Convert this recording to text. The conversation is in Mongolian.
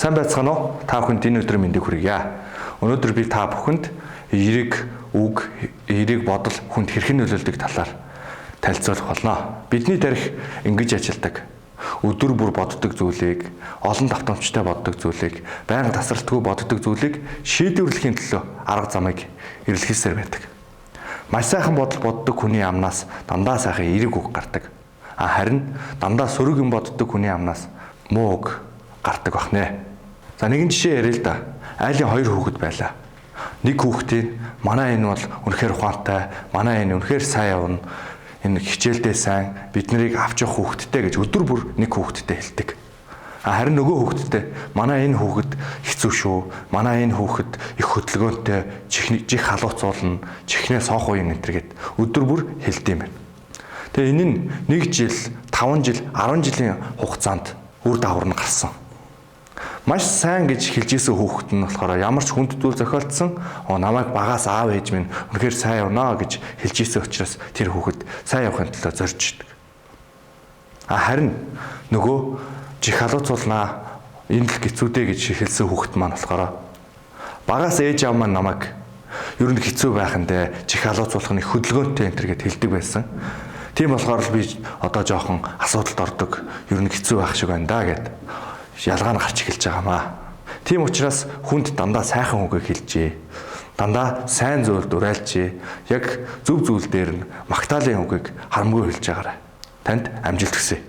Сайн байцгаана уу? Та бүхэнд энэ өдрийн мэндийг хүргье. Өнөөдөр би та бүхэнд эерэг үг, эерэг бодол хүнд хэрхэн нөлөөлдөг талаар танилцуулах болно. Бидний тарих ингэж ажилдаг. Өдөр бүр боддог зүйлийг, олон давтамжтай боддог зүйлийг, байнга тасралтгүй боддог зүйлийг шийдвэрлэхийн төлөө арга замыг эрэлхийлсээр байдаг. Маш сайхан бодол боддог хүний амнаас дандаа сайхан эерэг үг гардаг. Харин дандаа сөрөг юм боддог хүний амнаас муу үг гардаг бахнэ. За нэгэн жишээ ярил л да. Айлын хоёр хүүхэд байлаа. Нэг хүүхдийн манай энэ бол үнэхээр ухаантай, манай энэ үнэхээр сайн явна. Энэ хичээлдээ сайн, бид нарыг авч явах хүүхэдтэй гэж өдөр бүр нэг хүүхэдтэй хэлдэг. Харин нөгөө хүүхэдтэй манай энэ хүүхэд хэцүү шүү. Манай энэ хүүхэд их хөдөлгөөнтэй, жих халууцуулна, чихнээ соох уу энэ гэд өдөр бүр хэлдэм байна. Тэгээ энэ нь 1 жил, 5 жил, 10 жилийн хугацаанд үр дагавар нь гарсан. Маш сайн гэж хэлж исэн хүүхэд нь болохоор ямар ч хүнд зүйл зохиолдсон намайг багаас аав ээж минь үнэхээр сайн явнаа гэж хэлж исэн учраас тэр хүүхэд сайн явахын төлөө зорж идэг. Харин нөгөө жих халууцуулнаа энэ л хэцүүдээ гэж хэлсэн хүүхэд маань болохоор багаас ээж аав маань намайг ер нь хэцүү байхандаа жих халууцуулах нь хөдөлгөөнтэй энэ төр гэд хэлдэг байсан. Тийм болохоор л би одоо жоохон асуудалд ордог, ер нь хэцүү байх шиг байна да гэд ялгаа нь гарч эхэлж байгаамаа. Тийм учраас хүнд дандаа сайхан үгийг хэлжээ. Дандаа сайн зүйлд уриалжээ. Яг зөв зүйл дээр нь магтаалын үгийг харамгүй хэлж байгаарай. Танд амжилт хүсье.